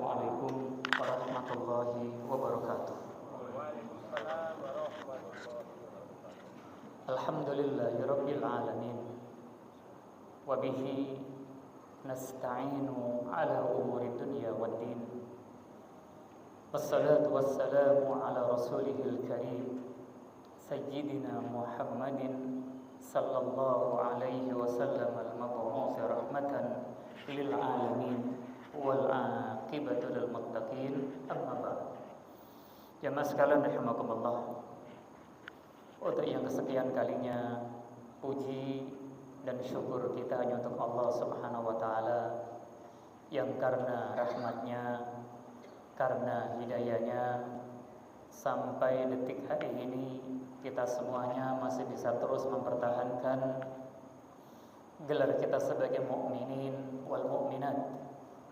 Assalamualaikum warahmatullahi wabarakatuh. Waalaikumsalam warahmatullahi wabarakatuh. Alhamdulillahirabbil alamin. Wa bihi nasta'inu ala umuri dunya waddin. Wassalatu wassalamu ala rasulihil karim sayyidina Muhammadin sallallahu alaihi wasallam al-mab'uts rahmatan lil alamin wal aqibatu lil muttaqin, amma ba'd. Jamaah sekalian rahimakumullah, untuk yang kesekian kalinya puji dan syukur kita hanya untuk Allah Subhanahu wa taala yang karena rahmatnya, karena hidayahnya, sampai detik hari ini kita semuanya masih bisa terus mempertahankan gelar kita sebagai mukminin wal mukminat,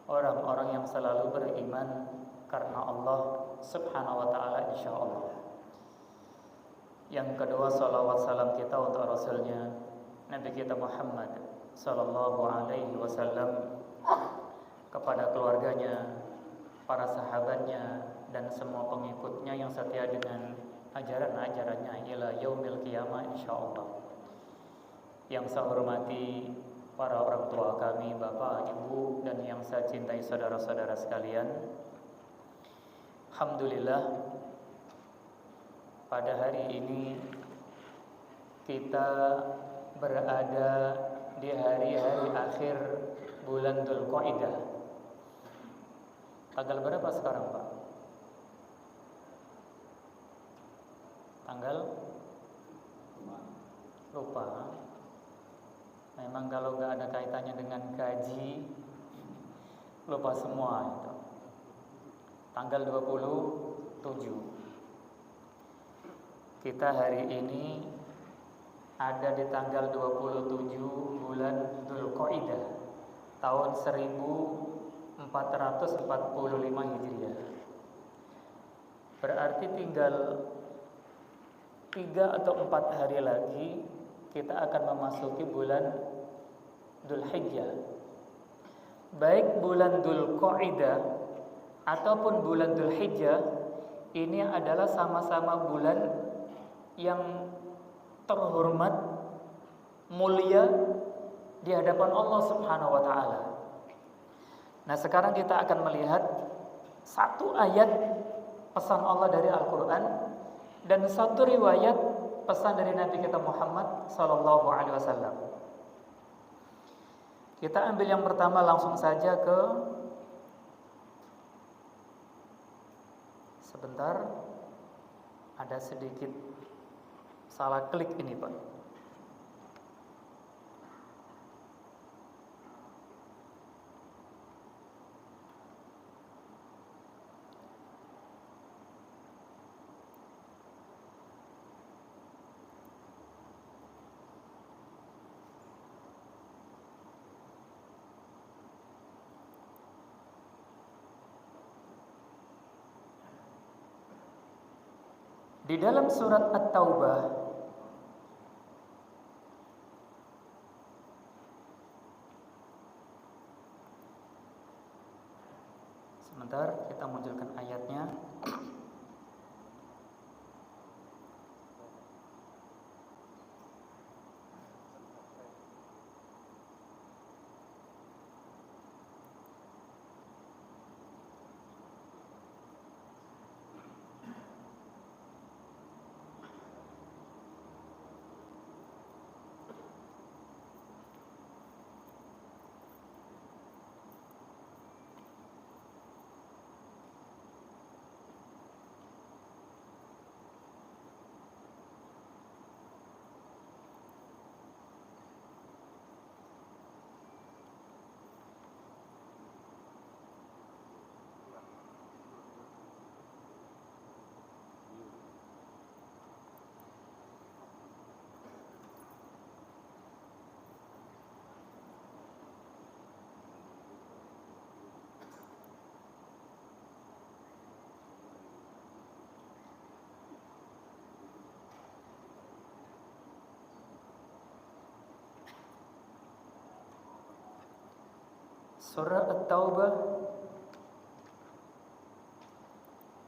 orang-orang yang selalu beriman karena Allah Subhanahu wa taala, insyaallah. Yang kedua, salawat salam kita untuk Rasulnya Nabi kita Muhammad sallallahu alaihi wasallam, kepada keluarganya, para sahabatnya, dan semua pengikutnya yang setia dengan ajaran-ajarannya ila yaumil qiyamah, insyaallah. Yang saya hormati para orang tua kami, bapak, ibu, dan yang saya cintai saudara-saudara sekalian, alhamdulillah pada hari ini kita berada di hari-hari akhir bulan Dzulqa'dah. Tanggal berapa sekarang, Pak? Tanggal? Lupa. Memang kalau nggak ada kaitannya dengan gaji, lupa semua itu. Tanggal 27. Kita hari ini ada di tanggal 27 bulan Dzulqa'dah tahun 1445 Hijriah. Berarti tinggal 3 atau 4 hari lagi kita akan memasuki bulan Dzulhijjah. Baik bulan Dzulqa'dah ataupun bulan Dzulhijjah, ini adalah sama-sama bulan yang terhormat, mulia di hadapan Allah Subhanahu wa taala. Nah, sekarang kita akan melihat satu ayat pesan Allah dari Al-Qur'an dan satu riwayat pesan dari Nabi kita Muhammad sallallahu alaihi wasallam. Kita ambil yang pertama, langsung saja ke, sebentar, ada sedikit salah klik ini, Pak. Di dalam surat At-Taubah sebentar, kita munculkan ayatnya. Surah At-Taubah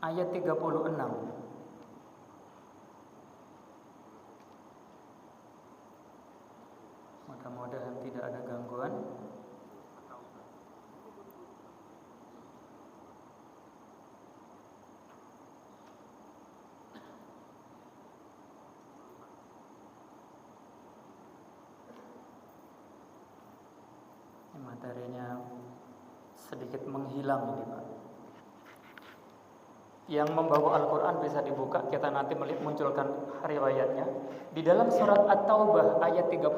ayat 36. Mudah-mudahan tidak ada gangguan. Materinya sedikit menghilang ini, Pak. Yang membawa Al-Quran bisa dibuka, kita nanti munculkan riwayatnya. Di dalam surat At-Taubah ayat 36,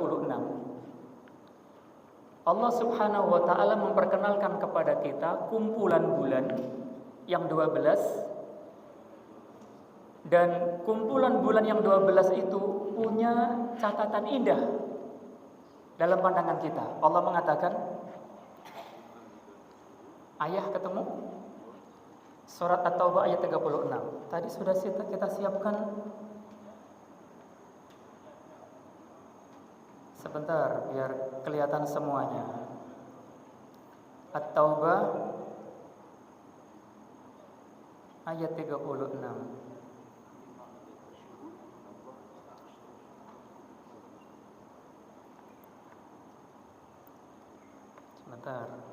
Allah Subhanahu wa ta'ala memperkenalkan kepada kita kumpulan bulan yang 12. Dan kumpulan bulan yang 12 itu punya catatan indah dalam pandangan kita. Allah mengatakan, ayah ketemu? Surat At-Taubah ayat 36. Tadi sudah kita siapkan. Sebentar biar kelihatan semuanya. At-Taubah ayat 36. Sebentar.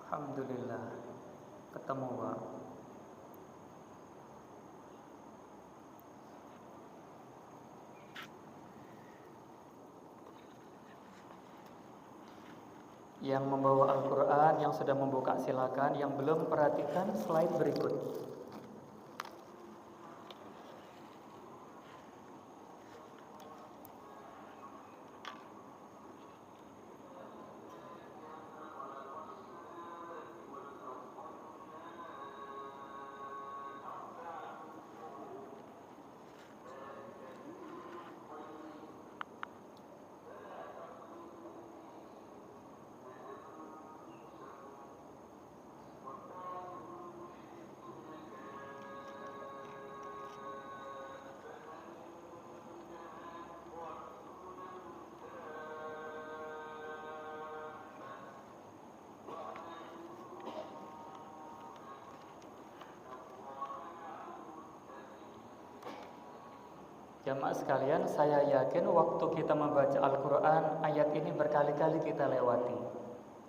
Alhamdulillah ketemu, Pak. Yang membawa Al-Quran, yang sudah membuka silakan. Yang belum perhatikan slide berikut. Jamaah sekalian, saya yakin waktu kita membaca Al-Quran, ayat ini berkali-kali kita lewati.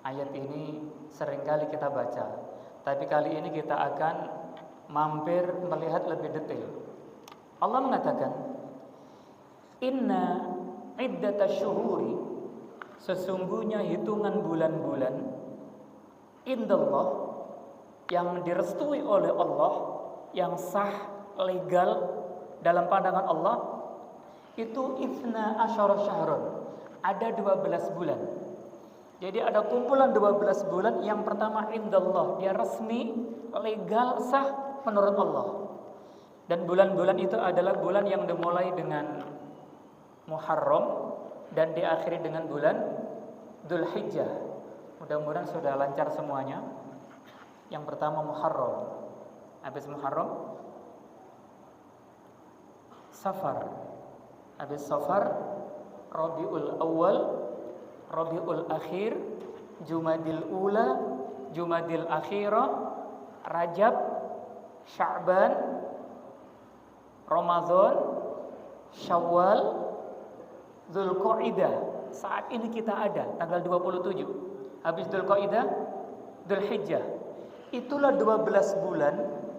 Ayat ini seringkali kita baca. Tapi kali ini kita akan mampir melihat lebih detail. Allah mengatakan, Inna iddatasyuhuri, sesungguhnya hitungan bulan-bulan, indallah, yang direstui oleh Allah, yang sah, legal dalam pandangan Allah, itu ifna asyara syahrun, ada 12 bulan. Jadi ada kumpulan 12 bulan. Yang pertama indallah, dia resmi, legal, sah menurut Allah. Dan bulan-bulan itu adalah bulan yang dimulai dengan Muharram dan diakhiri dengan bulan Dzulhijjah. Mudah-mudahan sudah lancar semuanya. Yang pertama Muharram, habis Muharram Safar, habis Safar Rabiul Awal, Rabiul Akhir, Jumadil Ula, Jumadil Akhirah, Rajab, Sya'ban, Ramadan, Syawal, Dzulqa'dah. Saat ini kita ada tanggal 27. Habis Dzulqa'dah, Dzulhijjah. Itulah 12 bulan,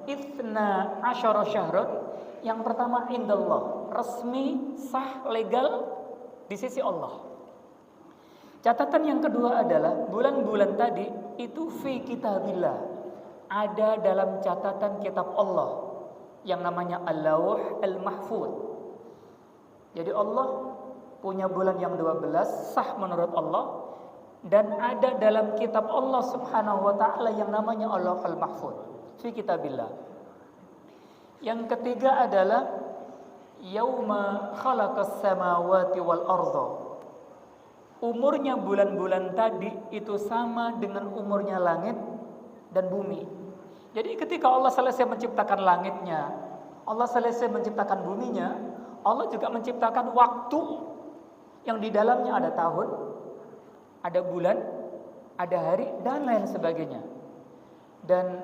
Ithna asyara syahrun. Yang pertama indallah, resmi, sah, legal di sisi Allah. Catatan yang kedua adalah bulan-bulan tadi itu fi kitabillah, ada dalam catatan kitab Allah yang namanya Al-Lawh Al-Mahfuz. Jadi Allah punya bulan yang 12 sah menurut Allah, dan ada dalam kitab Allah Subhanahu wa taala yang namanya Allahul Mahfuz fi kitabillah. Yang ketiga adalah yauma khalaqas samawati wal arda. Umurnya bulan-bulan tadi itu sama dengan umurnya langit dan bumi. Jadi ketika Allah selesai menciptakan langitnya, Allah selesai menciptakan buminya, Allah juga menciptakan waktu yang di dalamnya ada tahun, ada bulan, ada hari, dan lain sebagainya. Dan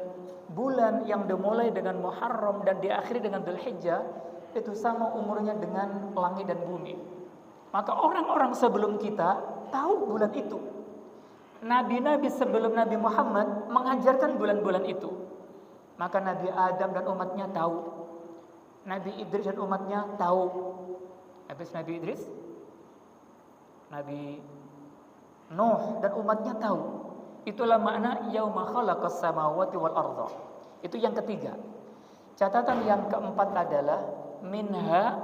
bulan yang dimulai dengan Muharram dan diakhiri dengan Dzulhijjah itu sama umurnya dengan langit dan bumi. Maka orang-orang sebelum kita tahu bulan itu. Nabi-nabi sebelum Nabi Muhammad mengajarkan bulan-bulan itu. Maka Nabi Adam dan umatnya tahu. Nabi Idris dan umatnya tahu. Habis Nabi Idris, Nabi Nuh dan umatnya tahu. Itulah makna yauma khalaqas samawati wal arda. Itu yang ketiga. Catatan yang keempat adalah minha,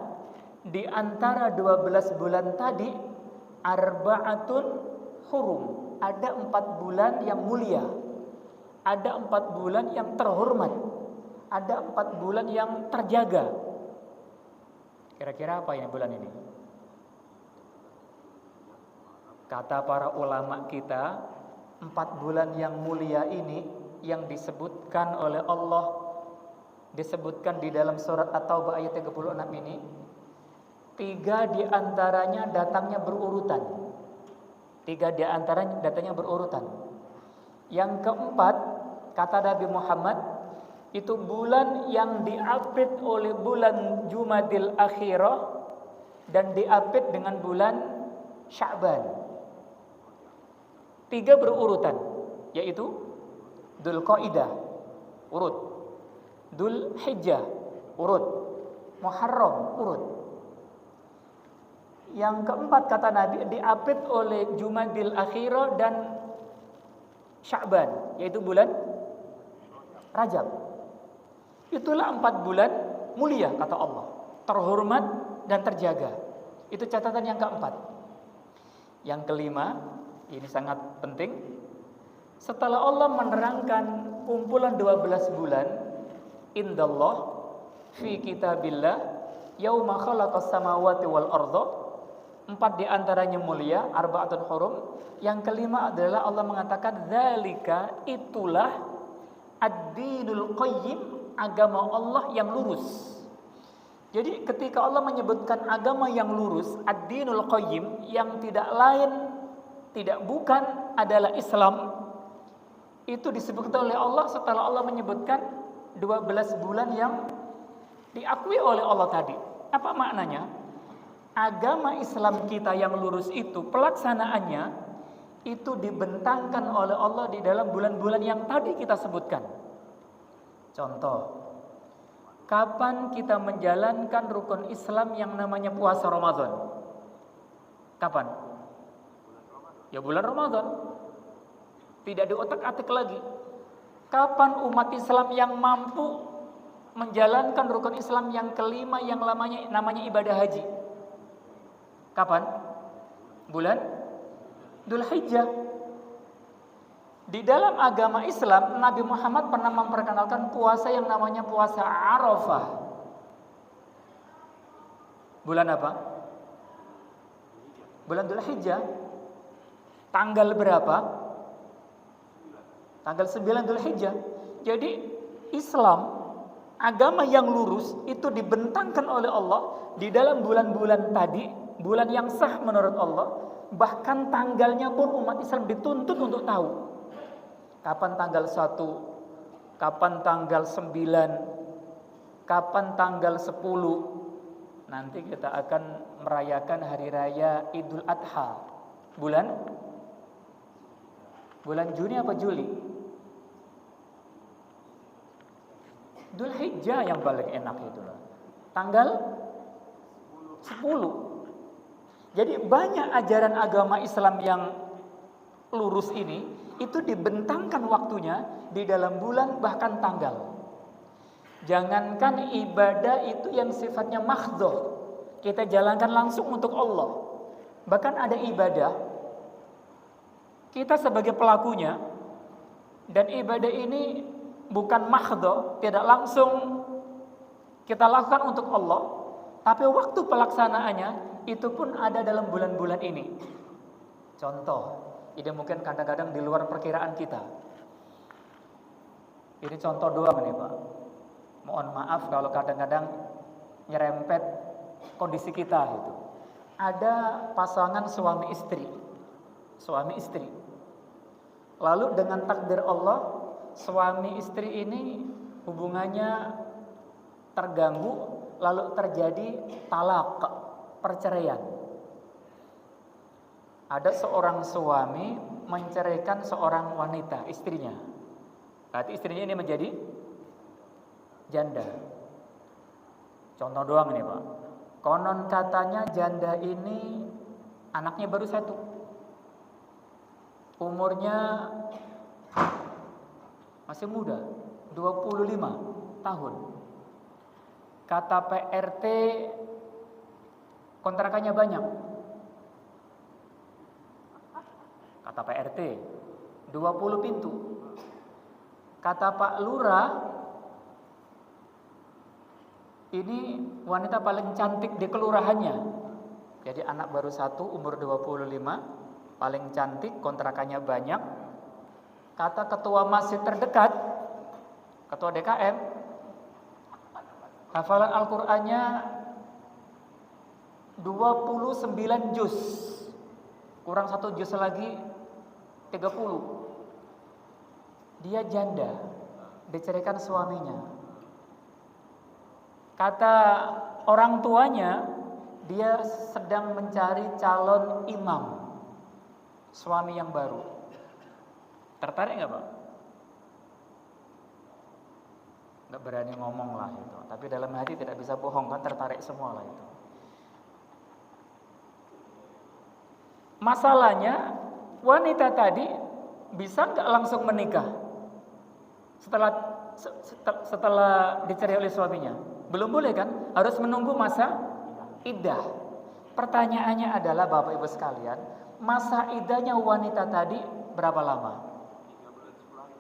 di antara 12 bulan tadi, arba'atun hurum. Ada 4 bulan yang mulia. Ada 4 bulan yang terhormat. Ada 4 bulan yang terjaga. Kira-kira apa ini bulan ini? Kata para ulama kita, 4 bulan yang mulia ini yang disebutkan oleh Allah, disebutkan di dalam surat At-Taubah ayat 36 ini, 3 di antaranya datangnya berurutan. 3 di antaranya datangnya berurutan. Yang keempat, kata Nabi Muhammad, itu bulan yang diapit oleh bulan Jumadil Akhirah dan diapit dengan bulan Sya'ban. 3 berurutan, yaitu Dzulqa'dah urut, Dzulhijjah urut, Muharram urut. Yang keempat kata Nabi diapit oleh Jumadil Akhirah dan Sya'ban, yaitu bulan Rajab. Itulah 4 bulan mulia kata Allah, terhormat dan terjaga. Itu catatan yang keempat. Yang kelima, ini sangat penting. Setelah Allah menerangkan kumpulan 12 bulan, indallah fi kitabillah yauma khalaqas samawati wal arda, 4 di antaranya mulia, arba'atun hurum. Yang kelima adalah Allah mengatakan zalika, itulah ad-dinul qayyim, agama Allah yang lurus. Jadi ketika Allah menyebutkan agama yang lurus, ad-dinul qayyim, yang tidak lain tidak bukan adalah Islam, itu disebutkan oleh Allah setelah Allah menyebutkan 12 bulan yang diakui oleh Allah tadi. Apa maknanya? Agama Islam kita yang lurus itu, pelaksanaannya itu dibentangkan oleh Allah di dalam bulan-bulan yang tadi kita sebutkan. Contoh, kapan kita menjalankan rukun Islam yang namanya puasa Ramadan? Kapan? Ya bulan Ramadan. Tidak diotak-atik lagi. Kapan umat Islam yang mampu menjalankan rukun Islam yang kelima yang namanya ibadah haji? Kapan? Bulan Dzulhijjah. Di dalam agama Islam, Nabi Muhammad pernah memperkenalkan puasa yang namanya puasa Arafah. Bulan apa? Bulan Dzulhijjah. Tanggal berapa? Tanggal 9 Dzulhijjah. Jadi Islam, agama yang lurus, itu dibentangkan oleh Allah di dalam bulan-bulan tadi, bulan yang sah menurut Allah. Bahkan tanggalnya pun umat Islam dituntut untuk tahu. Kapan tanggal 1, kapan tanggal 9, kapan tanggal 10. Nanti kita akan merayakan hari raya Idul Adha. Bulan Juni apa Juli? Dzulhijjah yang paling enak itu lah. Tanggal 10. Jadi banyak ajaran agama Islam yang lurus ini itu dibentangkan waktunya di dalam bulan bahkan tanggal. Jangankan ibadah itu yang sifatnya mahdhah, kita jalankan langsung untuk Allah. Bahkan ada ibadah kita sebagai pelakunya, dan ibadah ini bukan mahdho, tidak langsung kita lakukan untuk Allah, tapi waktu pelaksanaannya itu pun ada dalam bulan-bulan ini. Contoh, ini mungkin kadang-kadang di luar perkiraan kita. Ini contoh doang nih Pak. Mohon maaf kalau kadang-kadang nyerempet kondisi kita gitu. Ada pasangan suami istri. Lalu dengan takdir Allah, suami istri ini hubungannya terganggu, lalu terjadi talak, perceraian. Ada seorang suami menceraikan seorang wanita, istrinya. Berarti istrinya ini menjadi janda. Contoh doang ini Pak. Konon katanya janda ini anaknya baru 1. Umurnya masih muda, 25 tahun. Kata PRT kontrakannya banyak. Kata PRT 20 pintu. Kata Pak Lurah, ini wanita paling cantik di kelurahannya. Jadi anak baru 1, umur 25, paling cantik, kontrakannya banyak. Kata ketua masjid terdekat, ketua DKM, hafalan Al-Qur'annya 29 juz. Kurang 1 juz lagi 30. Dia janda, diceraikan suaminya. Kata orang tuanya, dia sedang mencari calon imam, suami yang baru. Tertarik nggak Pak? Nggak berani ngomong lah itu. Tapi dalam hati tidak bisa bohong kan, tertarik semua lah itu. Masalahnya wanita tadi bisa nggak langsung menikah setelah dicerai oleh suaminya? Belum boleh kan? Harus menunggu masa iddah. Pertanyaannya adalah Bapak Ibu sekalian, masa iddahnya wanita tadi berapa lama? 3 bulan 10 hari.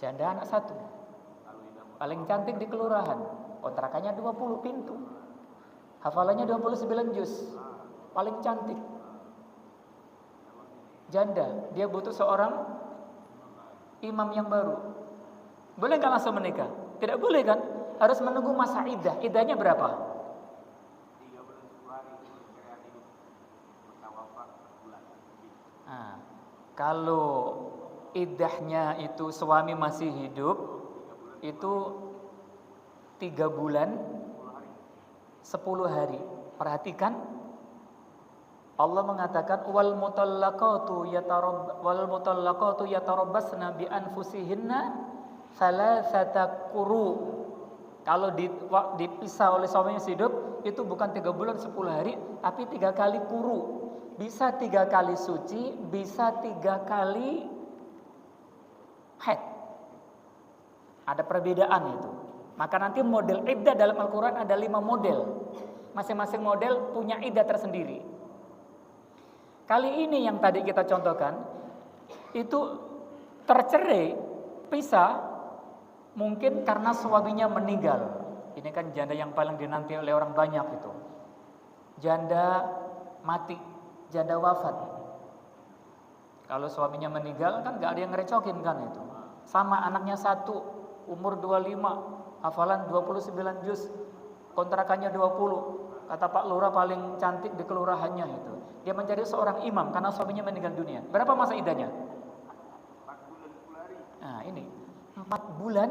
Janda anak 1. Paling cantik di kelurahan. Kontrakannya 20 pintu. Hafalannya 29 juz. Paling cantik. Janda, dia butuh seorang imam yang baru. Boleh nggak langsung menikah? Tidak boleh kan? Harus menunggu masa iddah. Iddahnya berapa? 3 bulan 10 hari. Nah, kalau iddahnya itu suami masih hidup, itu 3 bulan 10 hari. Perhatikan, Allah mengatakan wal mutallaqatu yatarabbasna bi anfusihinna thalathata quru. Kalau dipisah oleh suaminya hidup, itu bukan 3 bulan 10 hari, tapi 3 kali quru. Bisa 3 kali suci, bisa 3 kali haid. Ada perbedaan itu. Maka nanti model iddah dalam Al-Quran ada 5 model. Masing-masing model punya iddah tersendiri. Kali ini yang tadi kita contohkan, itu tercerai, pisah, mungkin karena suaminya meninggal. Ini kan janda yang paling dinanti oleh orang banyak itu. Janda mati, janda wafat. Kalau suaminya meninggal kan gak ada yang ngerecokin kan itu. Sama anaknya 1, umur 25, hafalan 29 juz, kontrakannya 20. Kata Pak Lurah paling cantik di kelurahannya itu. Dia mencari seorang imam karena suaminya meninggal dunia. Berapa masa iddahnya? 4 bulan 10 hari. Nah ini 4 bulan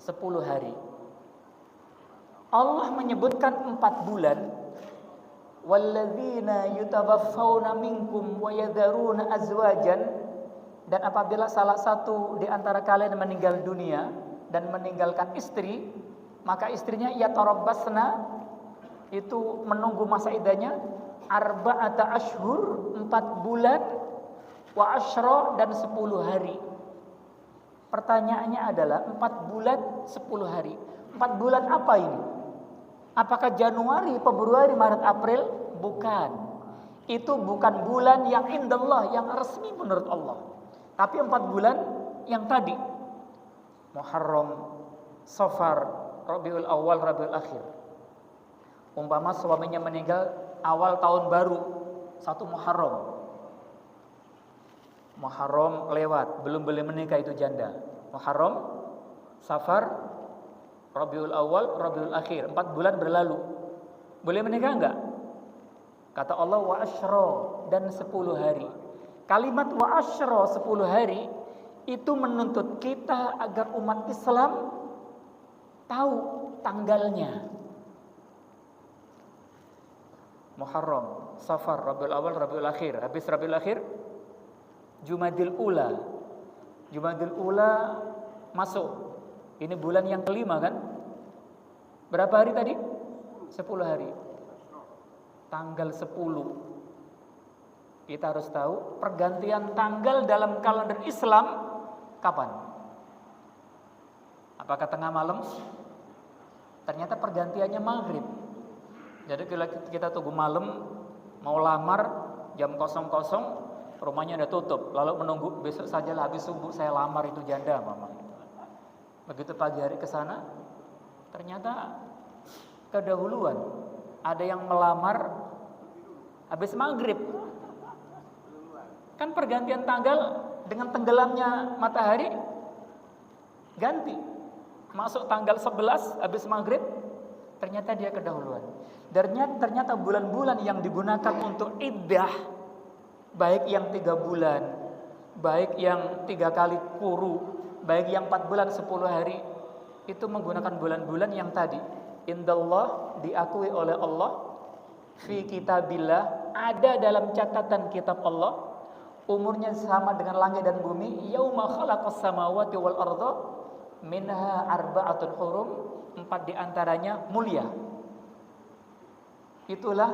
10 hari. Allah menyebutkan 4 bulan. Walladzina yutawaffawna minkum wa yadharuna azwajan. Dan apabila salah satu di antara kalian meninggal dunia dan meninggalkan istri, maka istrinya yatarabbasna, itu menunggu masa iddahnya arba'ata ashhur, 4 bulan, wa asyra, dan 10 hari. Pertanyaannya adalah 4 bulan 10 hari. 4 bulan apa ini? Apakah Januari, Februari, Maret, April? Bukan. Itu bukan bulan yang indallah, yang resmi menurut Allah. Tapi 4 bulan yang tadi. Muharram, Safar, Rabiul Awal, Rabiul Akhir. Umpama suaminya meninggal awal tahun baru, 1 Muharram. Muharram lewat, belum boleh menikah itu janda. Muharram, Safar, Rabiul Awal, Rabiul Akhir, 4 bulan berlalu. Boleh menikah enggak? Kata Allah wa asyra, dan 10 hari. Kalimat wa asyra, 10 hari itu menuntut kita agar umat Islam tahu tanggalnya. Muharram, Safar, Rabiul Awal, Rabiul Akhir. Habis Rabiul Akhir, Jumadil Ula. Jumadil Ula masuk. Ini bulan yang kelima kan? Berapa hari tadi? 10 hari. Tanggal 10. Kita harus tahu pergantian tanggal dalam kalender Islam kapan? Apakah tengah malam? Ternyata pergantiannya maghrib. Jadi kita tunggu malam, mau lamar jam 00, rumahnya udah tutup. Lalu menunggu besok sajalah habis subuh saya lamar itu janda mama. Begitu pagi hari ke sana, ternyata kedahuluan. Ada yang melamar habis maghrib. Kan pergantian tanggal dengan tenggelamnya matahari ganti. Masuk tanggal 11 habis maghrib, ternyata dia kedahuluan. Ternyata bulan-bulan yang digunakan untuk iddah, baik yang 3 bulan, baik yang 3 kali quru, baik yang 4 bulan 10 hari, itu menggunakan bulan-bulan yang tadi. Indallah, diakui oleh Allah, fi kitabillah, ada dalam catatan kitab Allah, umurnya sama dengan langit dan bumi. Yauma khalaqas samawati wal arda minha arba'atun hurum, 4 diantaranya mulia. Itulah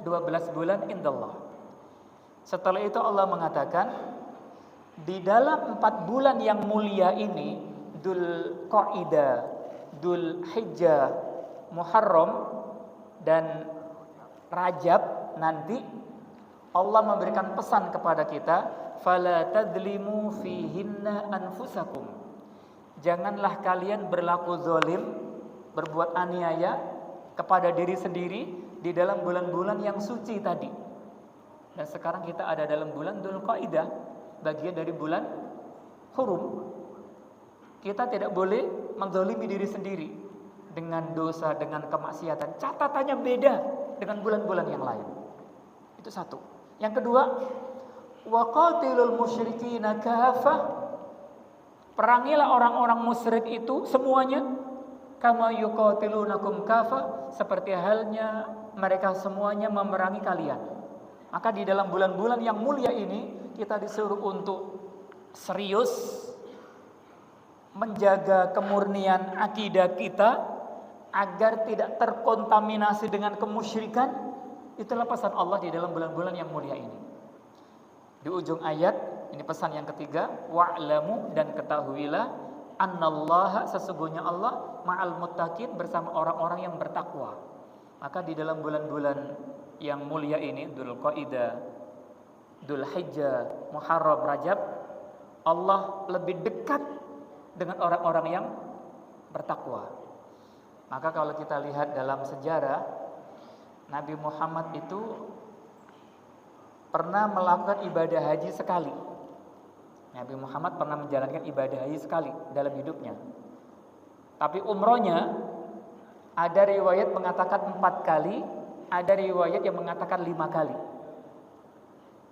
12 bulan indallah. Setelah itu Allah mengatakan, di dalam 4 bulan yang mulia ini, Dzul Qa'dah, Dzul Hijjah, Muharram, dan Rajab nanti, Allah memberikan pesan kepada kita, fala tadzlimu fihinna anfusakum. Janganlah kalian berlaku zalim, berbuat aniaya kepada diri sendiri di dalam bulan-bulan yang suci tadi. Dan sekarang kita ada dalam bulan Dzul Qa'dah, bagian dari bulan hurum. Kita tidak boleh menzalimi diri sendiri dengan dosa, dengan kemaksiatan. Catatannya beda dengan bulan-bulan yang lain. Itu satu. Yang kedua, waqatilul musyrikina kafah. Perangilah orang-orang musyrik itu semuanya, kama yuqatilunakum kafah, seperti halnya mereka semuanya memerangi kalian. Maka di dalam bulan-bulan yang mulia ini kita disuruh untuk serius menjaga kemurnian akidah kita agar tidak terkontaminasi dengan kemusyrikan. Itulah pesan Allah di dalam bulan-bulan yang mulia ini. Di ujung ayat, ini pesan yang ketiga, wa'lamu, dan ketahuilah, annallaha, sesungguhnya Allah, ma'al muttaqin, bersama orang-orang yang bertakwa. Maka di dalam bulan-bulan yang mulia ini, Dzul Qa'dah, Dzul Hijjah, Muharram, Rajab, Allah lebih dekat dengan orang-orang yang bertakwa. Maka kalau kita lihat dalam sejarah, Nabi Muhammad itu pernah melakukan ibadah haji sekali. Nabi Muhammad pernah menjalankan ibadah haji sekali dalam hidupnya. Tapi umrohnya ada riwayat mengatakan 4 kali, ada riwayat yang mengatakan 5 kali.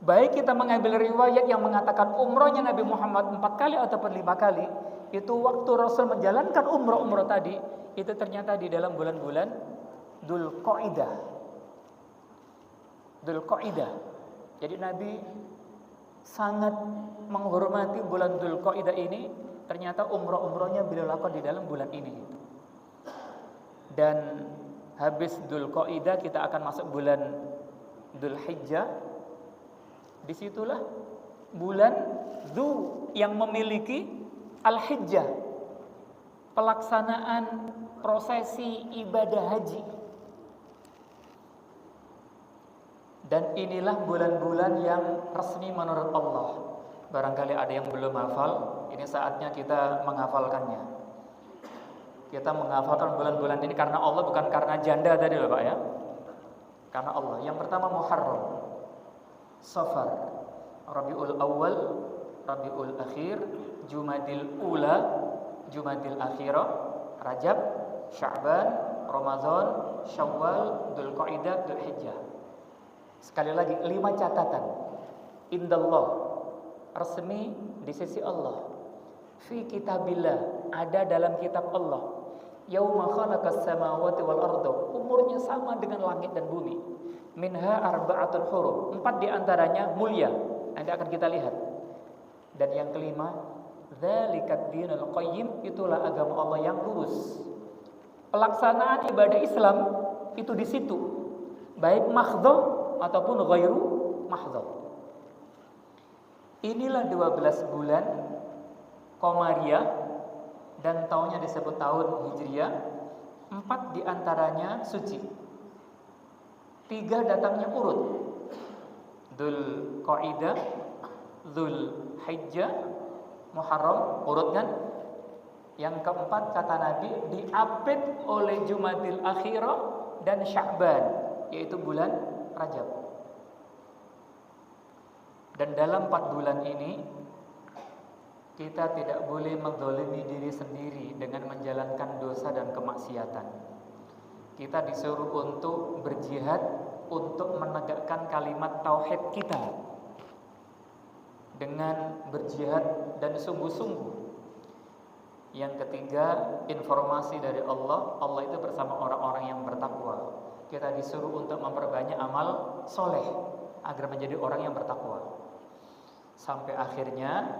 Baik kita mengambil riwayat yang mengatakan umrohnya Nabi Muhammad 4 kali ataupun 5 kali, itu waktu Rasul menjalankan umroh tadi, itu ternyata di dalam bulan-bulan Dzul Qa'dah. Dzul Qa'dah. Jadi Nabi sangat menghormati bulan Dzul Qa'dah ini. Ternyata umrohnya beliau lakukan di dalam bulan ini. Dan habis Dzul Qa'dah kita akan masuk bulan Dzul Hijjah. Disitulah bulan Dzu yang memiliki Al-Hijjah, pelaksanaan prosesi ibadah haji. Dan inilah bulan-bulan yang resmi menurut Allah. Barangkali ada yang belum hafal, ini saatnya kita menghafalkannya. Kita menghafalkan bulan-bulan ini karena Allah, bukan karena janda tadi loh Pak ya. Karena Allah. Yang pertama Muharram, Safar, Rabiul Awal, Rabiul Akhir, Jumadil Ula, Jumadil Akhirah, Rajab, Sya'ban, Ramadan, Syawal, Dzulqa'dah, Dzulhijjah. Sekali lagi 5 catatan. Indallah, resmi di sisi Allah. Fi kitabillah, ada dalam kitab Allah. Yauma khalaqas samawati wal arda, umurnya sama dengan langit dan bumi. Minha arba'atul huruf, 4 di antaranya mulia. Nanti akan kita lihat. Dan yang kelima, dzalikat dinul qayyim, itulah agama Allah yang lurus. Pelaksanaan ibadah Islam itu di situ, baik mahdhah ataupun ghairu mahdhah. Inilah 12 bulan Qamariyah dan tahunnya disebut tahun Hijriyah. 4 di antaranya suci, 3 datangnya urut. Dzulqa'dah, Dzulhijjah, Muharram, urut kan? Yang keempat kata Nabi diapit oleh Jumadil Akhirah dan Sya'ban, yaitu bulan Rajab. Dan dalam 4 bulan ini kita tidak boleh menzalimi diri sendiri dengan menjalankan dosa dan kemaksiatan. Kita disuruh untuk berjihad, untuk menegakkan kalimat tauhid kita dengan berjihad dan sungguh-sungguh. Yang ketiga, informasi dari Allah. Allah itu bersama orang-orang yang bertakwa. Kita disuruh untuk memperbanyak amal soleh agar menjadi orang yang bertakwa. Sampai akhirnya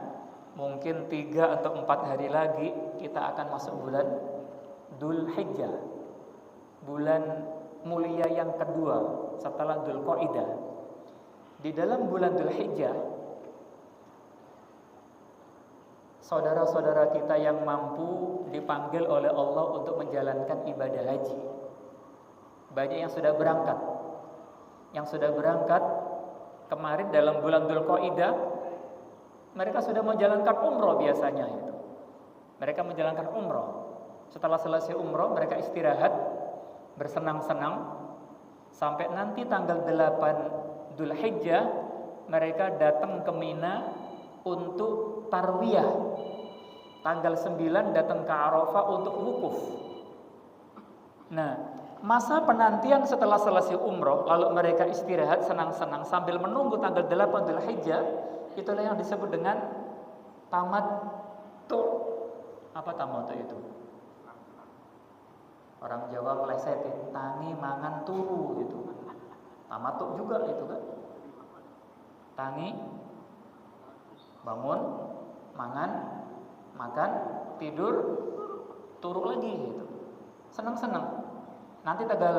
mungkin 3 atau 4 hari lagi kita akan masuk bulan Dzulhijjah, bulan mulia yang kedua setelah Dzulqa'dah. Di dalam bulan Dzulhijjah, saudara-saudara kita yang mampu dipanggil oleh Allah untuk menjalankan ibadah haji. Banyak yang sudah berangkat. Yang sudah berangkat kemarin dalam bulan Dzulqa'dah, mereka sudah menjalankan umroh biasanya itu. Mereka menjalankan umroh. Setelah selesai umroh, mereka istirahat, bersenang-senang sampai nanti tanggal 8 Dzulhijjah mereka datang ke Mina untuk tarwiyah. Tanggal 9 datang ke Arafah untuk wukuf. Nah, masa penantian setelah selesai umroh, lalu mereka istirahat senang-senang sambil menunggu tanggal 8 Dzulhijjah, itulah yang disebut dengan tamattu. Apa tamattu itu? Orang Jawa melesetin, tangi mangan turu gitu. Tamattu juga itu kan. Tangi, bangun, mangan, makan, tidur, turu lagi gitu. Senang-senang. Nanti tanggal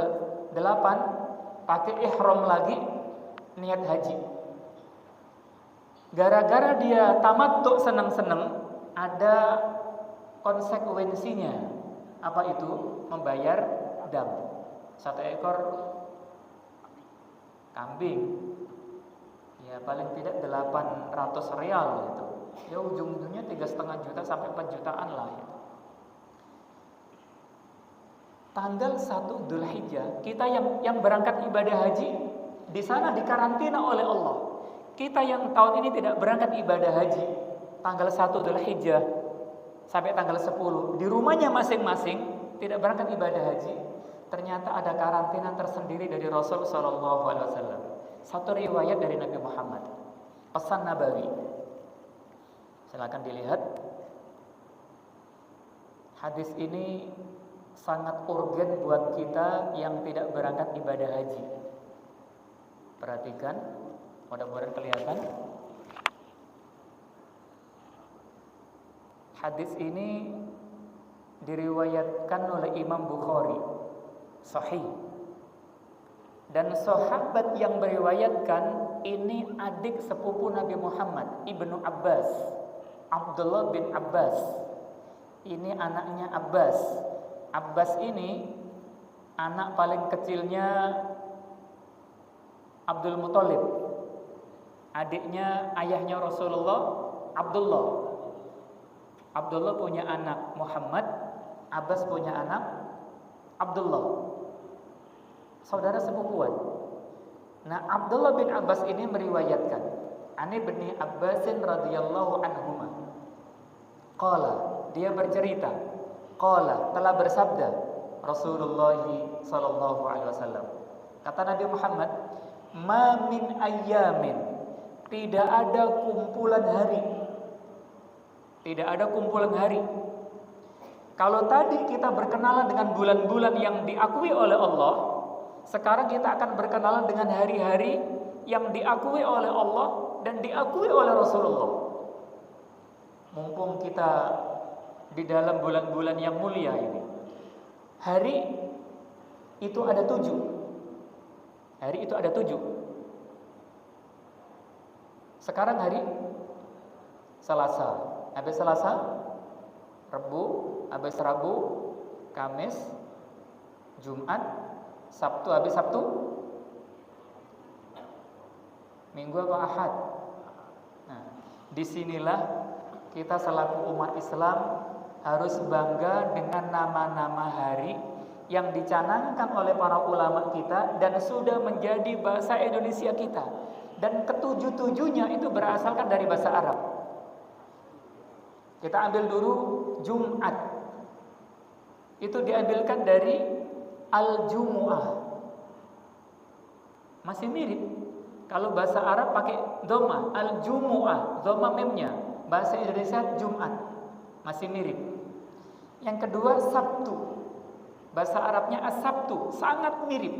8 pakai ihram lagi, niat haji. Gara-gara dia tamattu senang-senang, ada konsekuensinya. Apa itu? Membayar dam. 1 ekor kambing, ya paling tidak 800 rial gitu. Ya ujung-ujungnya 3,5 juta sampai 4 jutaan lah gitu. Tanggal 1 Dzulhijjah, kita yang berangkat ibadah haji di sana dikarantina oleh Allah. Kita yang tahun ini tidak berangkat ibadah haji tanggal 1 Dzulhijjah sampai tanggal 10 di rumahnya masing-masing tidak berangkat ibadah haji, ternyata ada karantina tersendiri dari Rasul sallallahu alaihi wasallam. Satu riwayat dari Nabi Muhammad, pesan Nabawi. Silakan dilihat. Hadis ini sangat urgen buat kita yang tidak berangkat ibadah haji. Perhatikan, mudah-mudahan kelihatan. Hadis ini diriwayatkan oleh Imam Bukhari, sahih. Dan sahabat yang meriwayatkan ini adik sepupu Nabi Muhammad, Ibnu Abbas, Abdullah bin Abbas. Ini anaknya Abbas. Abbas. Abbas ini anak paling kecilnya Abdul Muthalib, adiknya ayahnya Rasulullah, Abdullah. Abdullah punya anak Muhammad, Abbas punya anak Abdullah, saudara sepupuan. Nah, Abdullah bin Abbas ini meriwayatkan, Ani bin Abbasin radhiyallahu anhuma. Qala, dia bercerita, qala, telah bersabda Rasulullah sallallahu alaihi wasallam. Kata Nabi Muhammad, ma min ayyamin, tidak ada kumpulan hari. Tidak ada kumpulan hari. Kalau tadi kita berkenalan dengan bulan-bulan yang diakui oleh Allah, sekarang kita akan berkenalan dengan hari-hari yang diakui oleh Allah dan diakui oleh Rasulullah. Mumpung kita di dalam bulan-bulan yang mulia ini. Hari itu ada 7. Hari itu ada 7. Sekarang hari Selasa. Habis Selasa, Rabu, habis Rabu, Kamis, Jumat, Sabtu, habis Sabtu, Minggu apa Ahad. Nah, disinilah kita selaku umat Islam harus bangga dengan nama-nama hari yang dicanangkan oleh para ulama kita dan sudah menjadi bahasa Indonesia kita. Dan ketujuh-tujuhnya itu berasalkan dari bahasa Arab. Kita ambil dulu Jumat. Itu diambilkan dari Al-Jumu'ah. Masih mirip. Kalau bahasa Arab pakai dhamma, Al-Jumu'ah, dhamma memnya. Bahasa Indonesia Jumat. Masih mirip. Yang kedua Sabtu. Bahasa Arabnya As-Sabtu, sangat mirip.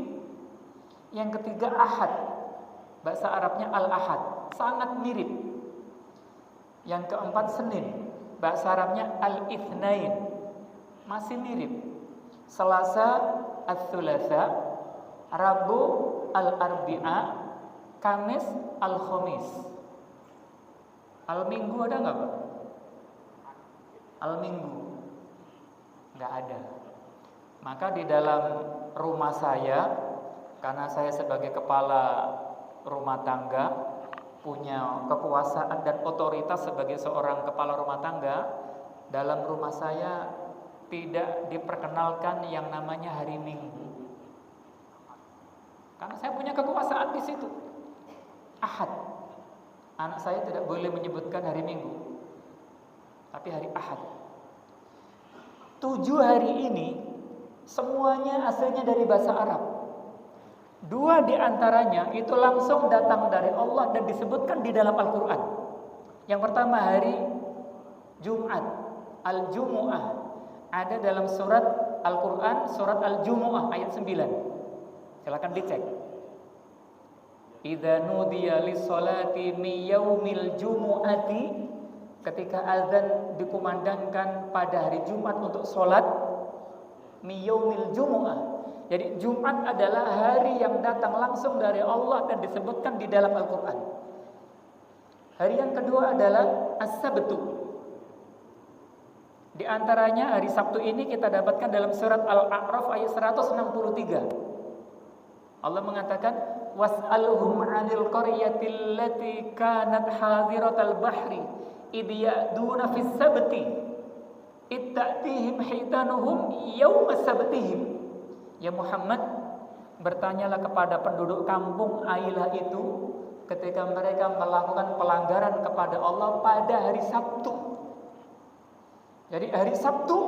Yang ketiga Ahad. Bahasa Arabnya Al-Ahad, sangat mirip. Yang keempat Senin. Bahasa Arabnya Al-Itsnain, masih mirip. Selasa Ats-Tsulatsa, Rabu Al-Arbi'a, Kamis Al-Khamis. Al-Minggu ada enggak, Pak? Al-Minggu enggak ada. Maka di dalam rumah saya, karena saya sebagai kepala rumah tangga punya kekuasaan dan otoritas sebagai seorang kepala rumah tangga, dalam rumah saya tidak diperkenalkan yang namanya hari Minggu. Karena saya punya kekuasaan di situ. Ahad. Anak saya tidak boleh menyebutkan hari Minggu, tapi hari Ahad. 7 hari ini semuanya aslinya dari bahasa Arab. 2 di antaranya itu langsung datang dari Allah dan disebutkan di dalam Al-Quran. Yang pertama hari Jumat, Al-Jumu'ah, ada dalam surat Al-Quran, surat Al-Jumu'ah ayat 9. Silakan dicek. Idza nudiya lis-salati min yaumil jumu'ati, ketika azan dikumandangkan pada hari Jumat untuk salat, min yaumil jumu'ah. Jadi Jumat adalah hari yang datang langsung dari Allah dan disebutkan di dalam Al-Quran. Hari yang kedua adalah As-Sabtu. Di antaranya hari Sabtu ini kita dapatkan dalam surat Al-A'raf ayat 163. Allah mengatakan, was'alhum 'anil qaryatil lati kanat hadiratal bahri idh ya'duna fis sabti itta'tihim hitanuhum yawma sabtihim. Ya Muhammad, bertanyalah kepada penduduk kampung Ailah itu ketika mereka melakukan pelanggaran kepada Allah pada hari Sabtu. Jadi hari Sabtu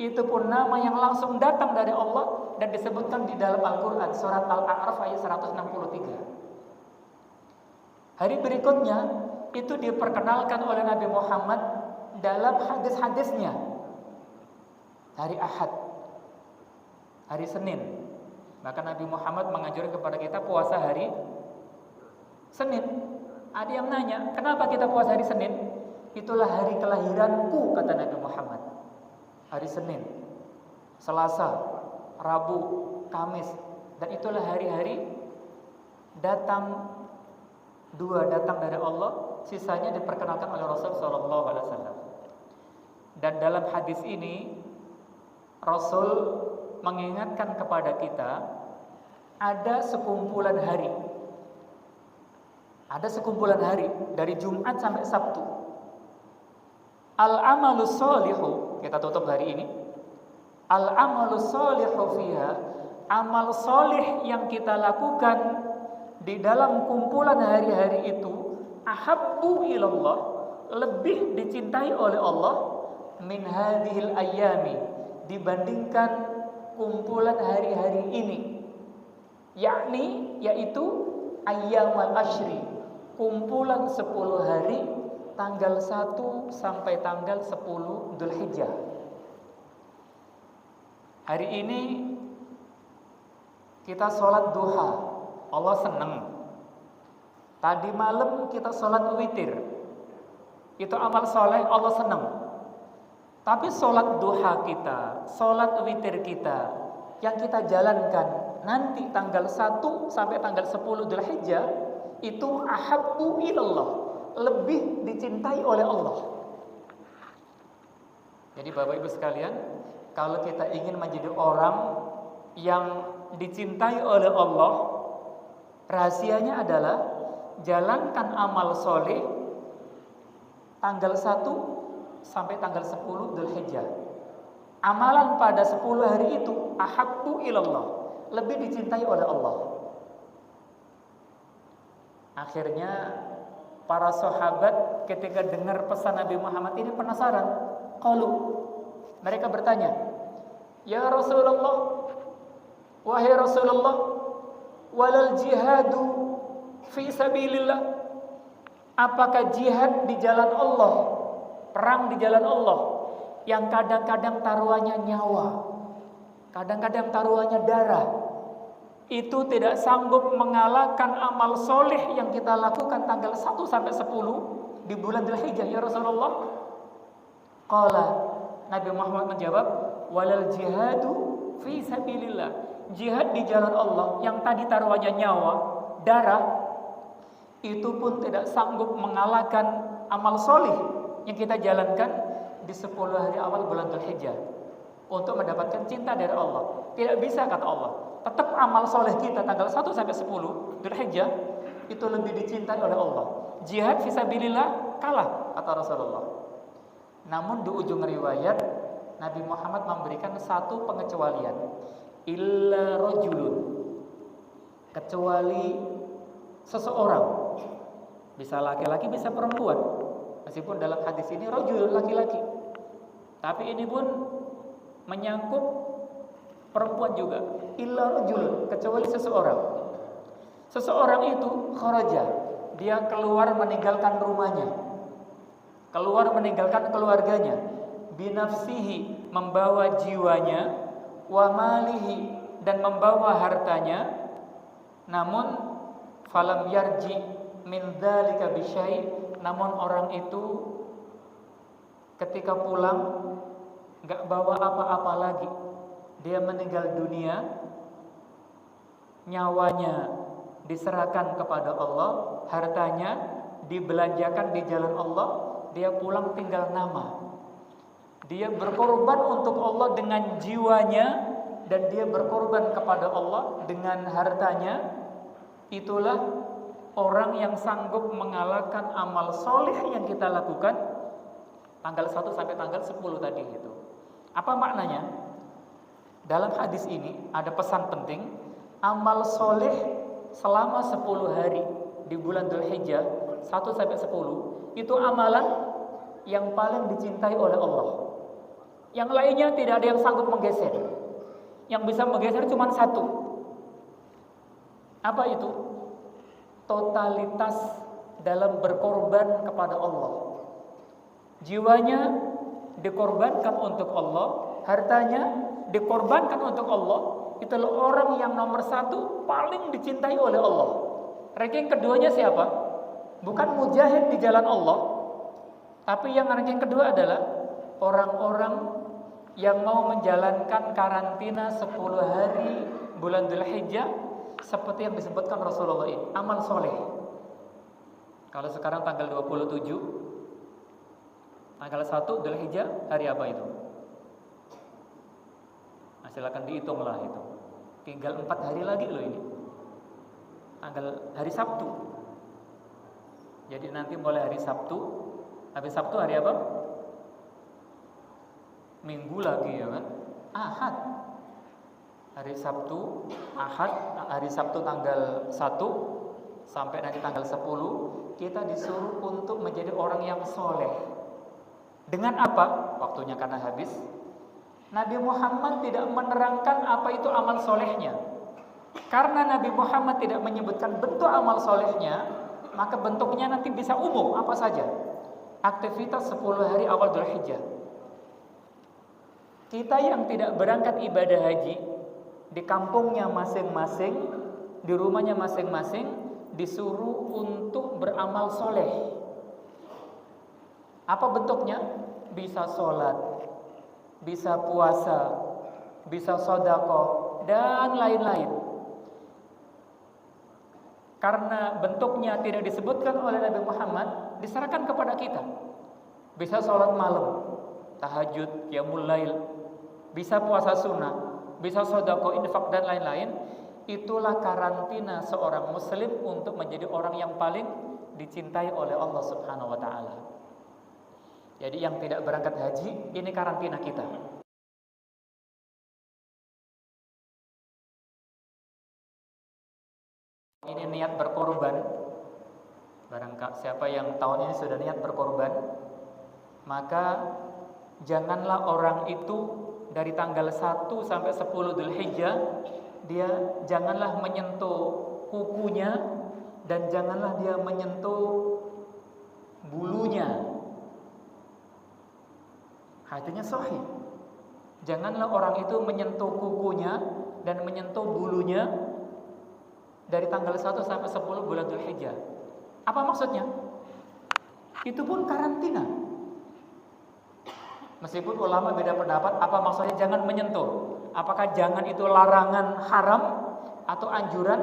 itu pun nama yang langsung datang dari Allah dan disebutkan di dalam Al-Quran surat Al-A'raf ayat 163. Hari berikutnya itu diperkenalkan oleh Nabi Muhammad dalam hadis-hadisnya. Hari Ahad, hari Senin. Maka Nabi Muhammad menganjurkan kepada kita puasa hari Senin. Ada yang nanya, kenapa kita puasa hari Senin? Itulah hari kelahiranku, kata Nabi Muhammad. Hari Senin, Selasa, Rabu, Kamis, dan itulah hari-hari datang, 2 datang dari Allah, sisanya diperkenalkan oleh Rasul sallallahu alaihi wasallam. Dan dalam hadis ini Rasul mengingatkan kepada kita ada sekumpulan hari Ada sekumpulan hari dari Jumat sampai Sabtu. Al-amalus sholihu, kita tutup hari ini. Al-amalus sholihu fiha, amal solih yang kita lakukan di dalam kumpulan hari-hari itu ahabbu ilallah, lebih dicintai oleh Allah min hadhil ayyami, dibandingkan kumpulan hari-hari ini, yakni yaitu ayyamal ashri, kumpulan 10 hari tanggal 1 sampai tanggal 10 Dzulhijjah. Hari ini kita sholat duha, Allah senang. Tadi malam kita sholat witir, itu amal soleh, Allah senang. Tapi sholat duha kita, sholat witir kita yang kita jalankan nanti tanggal 1 sampai tanggal 10 Dzulhijjah itu ahabbu ilallah, lebih dicintai oleh Allah. Jadi Bapak Ibu sekalian, kalau kita ingin menjadi orang yang dicintai oleh Allah, rahasianya adalah jalankan amal soleh tanggal 1 sampai tanggal 10 Dzulhijjah. Amalan pada 10 hari itu ahabbu ilallah, lebih dicintai oleh Allah. Akhirnya para sahabat ketika dengar pesan Nabi Muhammad ini penasaran. Qalu, mereka bertanya, "Ya Rasulullah, wahai Rasulullah, walal jihadu fi sabilillah." Apakah jihad di jalan Allah, perang di jalan Allah, yang kadang-kadang taruhannya nyawa, kadang-kadang taruhannya darah, itu tidak sanggup mengalahkan amal soleh yang kita lakukan tanggal 1 sampai 10 di bulan Dzulhijjah, ya Rasulullah? Qala, Nabi Muhammad menjawab, walal jihadu fi sabilillah, jihad di jalan Allah yang tadi taruhannya nyawa, darah, itu pun tidak sanggup mengalahkan amal soleh yang kita jalankan di 10 hari awal bulan Dzulhijjah untuk mendapatkan cinta dari Allah. Tidak bisa, kata Allah. Tetap amal soleh kita tanggal 1 sampai 10 Dzulhijjah itu lebih dicintai oleh Allah. Jihad fisabilillah kalah, kata Rasulullah. Namun di ujung riwayat Nabi Muhammad memberikan satu pengecualian. Illa rajulun, kecuali seseorang. Bisa laki-laki, bisa perempuan. Meskipun dalam hadis ini rajul, laki-laki, tapi ini pun menyangkut perempuan juga. Illa rajulun, kecuali seseorang. Seseorang itu kharaja, dia keluar meninggalkan rumahnya, keluar meninggalkan keluarganya, binafsihi, membawa jiwanya, wa malihi, dan membawa hartanya, namun falam yarji min dzalika bisyai, namun orang itu ketika pulang enggak bawa apa-apa lagi. Dia meninggal dunia, nyawanya diserahkan kepada Allah, hartanya dibelanjakan di jalan Allah, dia pulang tinggal nama. Dia berkorban untuk Allah dengan jiwanya, dan dia berkorban kepada Allah dengan hartanya. Itulah orang yang sanggup mengalahkan amal soleh yang kita lakukan tanggal 1 sampai tanggal 10 tadi itu. Apa maknanya? Dalam hadis ini ada pesan penting. Amal soleh selama 10 hari di bulan Dzulhijjah 1 sampai 10 itu amalan yang paling dicintai oleh Allah. Yang lainnya tidak ada yang sanggup menggeser. Yang bisa menggeser cuma satu. Apa itu? Totalitas dalam berkorban kepada Allah. Jiwanya dikorbankan untuk Allah, hartanya dikorbankan untuk Allah. Itulah orang yang nomor 1 paling dicintai oleh Allah. Ranking keduanya siapa? Bukan mujahid di jalan Allah, tapi yang ranking kedua adalah orang-orang yang mau menjalankan karantina 10 hari bulan Dzulhijjah seperti yang disebutkan Rasulullah ini, amal soleh. Kalau sekarang tanggal 27, tanggal 1 Dzulhijjah hari apa itu? Nah, silakan dihitunglah itu. Tinggal 4 hari lagi loh ini. Tanggal hari Sabtu. Jadi nanti mulai hari Sabtu, habis Sabtu hari apa? Minggu lagi ya kan? Ahad. Hari Sabtu, Ahad, hari Sabtu tanggal 1 sampai nanti tanggal 10 kita disuruh untuk menjadi orang yang soleh. Dengan apa? Waktunya karena habis. Nabi Muhammad tidak menerangkan apa itu amal solehnya. Karena Nabi Muhammad tidak menyebutkan bentuk amal solehnya, maka bentuknya nanti bisa umum apa saja. Aktivitas 10 hari awal Dzulhijjah. Kita yang tidak berangkat ibadah haji di kampungnya masing-masing, di rumahnya masing-masing, disuruh untuk beramal soleh. Apa bentuknya? Bisa sholat, bisa puasa, bisa sedekah, dan lain-lain. Karena bentuknya tidak disebutkan oleh Nabi Muhammad, diserahkan kepada kita. Bisa sholat malam, tahajud, qiyamul lail, bisa puasa sunnah, bisa sedekah, infak, dan lain-lain. Itulah karantina seorang muslim untuk menjadi orang yang paling dicintai oleh Allah Subhanahu wa taala. Jadi yang tidak berangkat haji, ini karantina kita. Ini niat berkorban. Barangkali siapa yang tahun ini sudah niat berkorban, maka janganlah orang itu dari tanggal 1 sampai 10 Dzulhijjah, dia janganlah menyentuh kukunya dan janganlah dia menyentuh bulunya. Hadisnya sahih. Janganlah orang itu menyentuh kukunya dan menyentuh bulunya dari tanggal 1 sampai 10 bulan Dzulhijjah. Apa maksudnya? Itu pun karantina. Meskipun ulama beda pendapat, apa maksudnya jangan menyentuh? Apakah jangan itu larangan haram atau anjuran?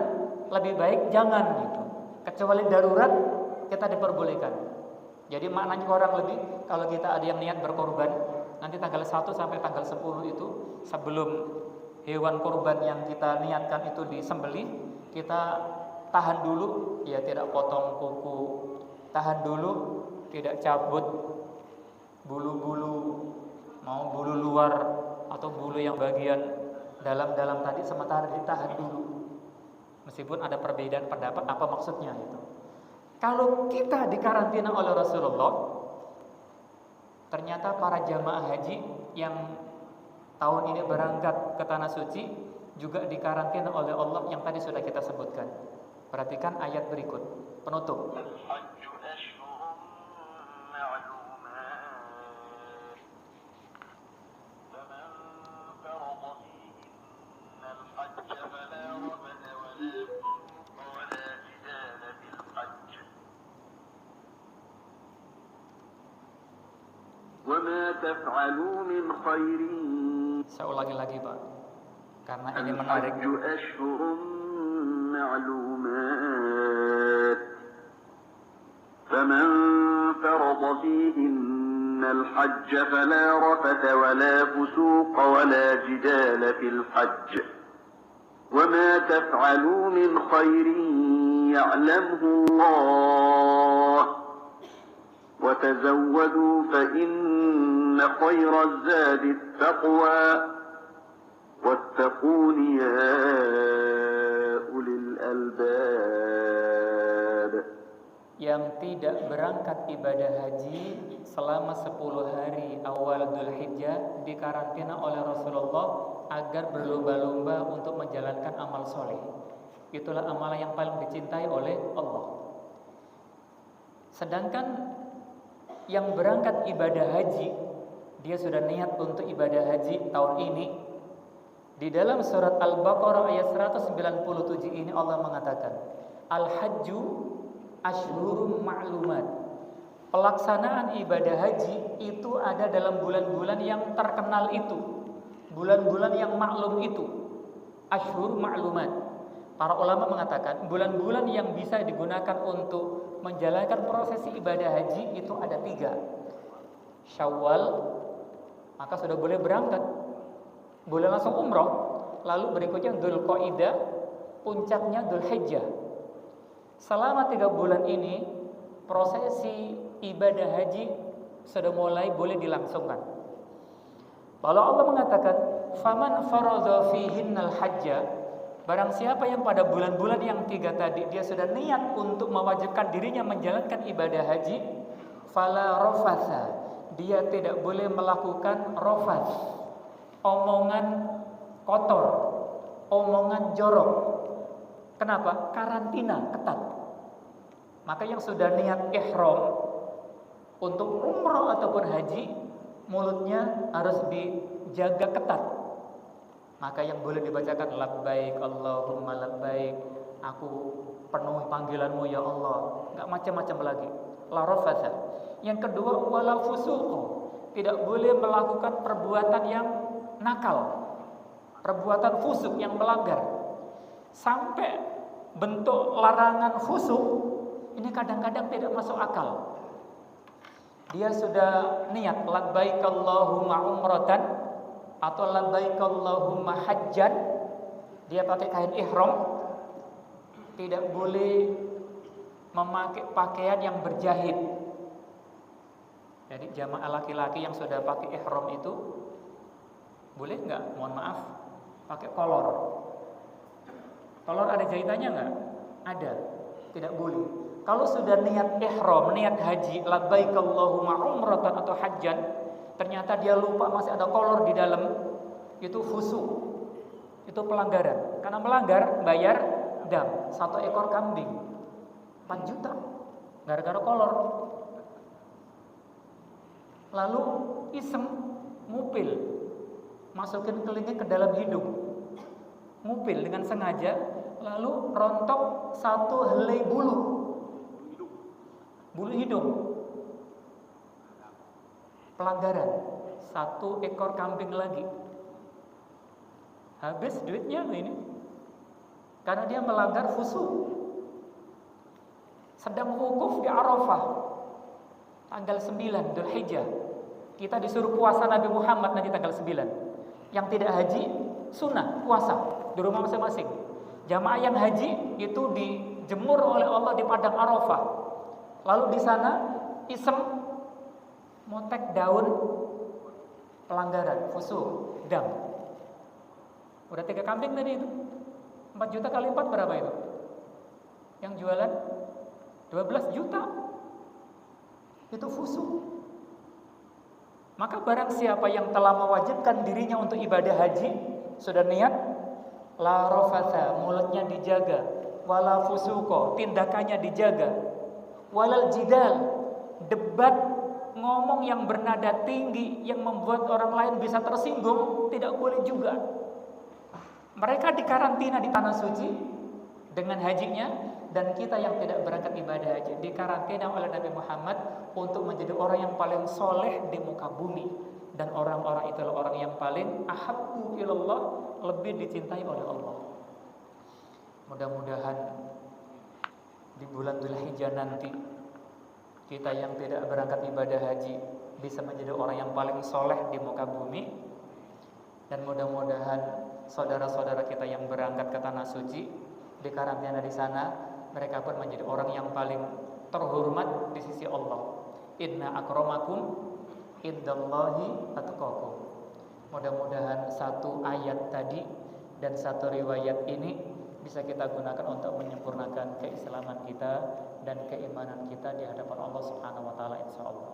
Lebih baik jangan gitu. Kecuali darurat kita diperbolehkan. Jadi maknanya kurang lebih kalau kita ada yang niat berkorban, nanti tanggal 1 sampai tanggal 10 itu sebelum hewan korban yang kita niatkan itu disembelih, kita tahan dulu, ya tidak potong kuku, tahan dulu, tidak cabut bulu-bulu, mau bulu luar atau bulu yang bagian dalam-dalam tadi, sementara ditahan dulu. Meskipun ada perbedaan pendapat apa maksudnya itu. Kalau kita dikarantina oleh Rasulullah, ternyata para jamaah haji yang tahun ini berangkat ke tanah suci juga dikarantina oleh Allah yang tadi sudah kita sebutkan. Perhatikan ayat berikut, penutup. Saya ulangi lagi Pak, karena ini menarik. فمن فرض فيهن الحج فلا رفث ولا فسوق ولا جدال في الحج وما تفعلوا من خير يعلمه الله وتزودوا فإن خير الزاد التقوى واتقون يا أولي الألباب. Yang tidak berangkat ibadah haji selama 10 hari awal Dzulhijjah dikarantina oleh Rasulullah agar berlomba-lomba untuk menjalankan amal soleh. Itulah amalan yang paling dicintai oleh Allah. Sedangkan yang berangkat ibadah haji, dia sudah niat untuk ibadah haji tahun ini. Di dalam surat Al-Baqarah ayat 197 ini Allah mengatakan, Al-Hajju Ashhurum Ma'lumat. Pelaksanaan ibadah haji itu ada dalam bulan-bulan yang terkenal itu, bulan-bulan yang maklum itu, Ashhur Ma'lumat. Para ulama mengatakan bulan-bulan yang bisa digunakan untuk menjalankan prosesi ibadah haji itu ada 3. Syawal, maka sudah boleh berangkat, boleh langsung umroh. Lalu berikutnya Dzulqa'dah, puncaknya Dzulhijjah. Selama 3 bulan ini prosesi ibadah haji sudah mulai boleh dilangsungkan. Lalu Allah mengatakan, "Faman faradha fihinnal hajja", barang siapa yang pada bulan-bulan yang 3 tadi dia sudah niat untuk mewajibkan dirinya menjalankan ibadah haji, fala rafatha, dia tidak boleh melakukan rafath, omongan kotor, omongan jorok. Kenapa? Karantina ketat. Maka yang sudah niat ihram untuk umroh ataupun haji, mulutnya harus dijaga ketat. Maka yang boleh dibacakan labbaik Allahumma labbaik, aku penuhi panggilanmu ya Allah, enggak macam-macam lagi. La rafatha. Yang kedua, wala fusuqa, tidak boleh melakukan perbuatan yang nakal, perbuatan fusuk yang melanggar. Sampai bentuk larangan fusuk ini kadang-kadang tidak masuk akal. Dia sudah niat labbaik Allahumma umratan atau labbaik Allahumma hajjan, dia pakai kain ihram, tidak boleh memakai pakaian yang berjahit. Jadi jamaah laki-laki yang sudah pakai ihram itu boleh nggak? Mohon maaf, pakai kolor. Kolor ada jahitannya nggak? Ada, tidak boleh. Kalau sudah niat ihram, niat haji, labbaik Allahumma umratan atau hajjan, ternyata dia lupa masih ada kolor di dalam, itu fusuk, itu pelanggaran. Karena melanggar bayar dam, 1 ekor kambing 4 juta gara-gara kolor. Lalu iseng ngupil, masukin kelingking ke dalam hidung, ngupil dengan sengaja, lalu rontok 1 helai bulu hidung, pelanggaran, 1 ekor kambing lagi, habis duitnya ini, karena dia melanggar fusuk. Sedang wukuf di Arafah tanggal 9 Dzulhijjah, kita disuruh puasa Nabi Muhammad nanti tanggal 9. Yang tidak haji sunnah puasa di rumah masing-masing. Jamaah yang haji itu dijemur oleh Allah di padang Arafah. Lalu di sana iseng motek daun pelanggaran, fusuk, dam. Udah 3 kambing tadi itu. 4 juta kali 4 berapa itu? Yang jualan 12 juta. Itu fusuk. Maka barang siapa yang telah mewajibkan dirinya untuk ibadah haji, sudah niat, la rafatha, mulutnya dijaga, wala fusuqa, tindakannya dijaga, walal jidal, debat, ngomong yang bernada tinggi yang membuat orang lain bisa tersinggung, tidak boleh juga. Mereka dikarantina di tanah suci dengan hajinya, dan kita yang tidak berangkat ibadah haji dikarantina oleh Nabi Muhammad untuk menjadi orang yang paling soleh di muka bumi. Dan orang-orang itulah orang yang paling ahabbu ilallah, lebih dicintai oleh Allah. Mudah-mudahan di bulan Dzulhijjah nanti kita yang tidak berangkat ibadah haji bisa menjadi orang yang paling soleh di muka bumi. Dan mudah-mudahan saudara-saudara kita yang berangkat ke tanah suci dikarantina di sana, mereka pun menjadi orang yang paling terhormat di sisi Allah. Inna akramakum indallahi atqakum. Mudah-mudahan 1 ayat tadi dan 1 riwayat ini bisa kita gunakan untuk menyempurnakan keislaman kita dan keimanan kita di hadapan Allah Subhanahu wa taala insyaallah.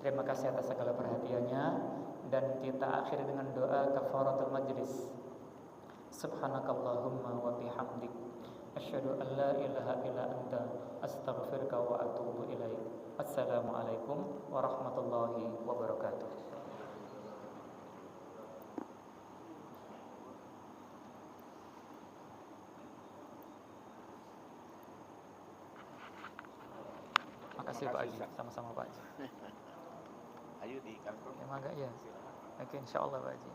Terima kasih atas segala perhatiannya, dan kita akhiri dengan doa kafaratul majlis. Subhanakallahumma wa bihamdik, asyhadu an la ilaha illa anta, astaghfiruka wa atubu ilaik. Assalamualaikum warahmatullahi wabarakatuh. Makasih Pak Haji, sama-sama Pak Haji. Ayo di kantor. Ya, mangga ya. Oke, insyaallah Pak Haji.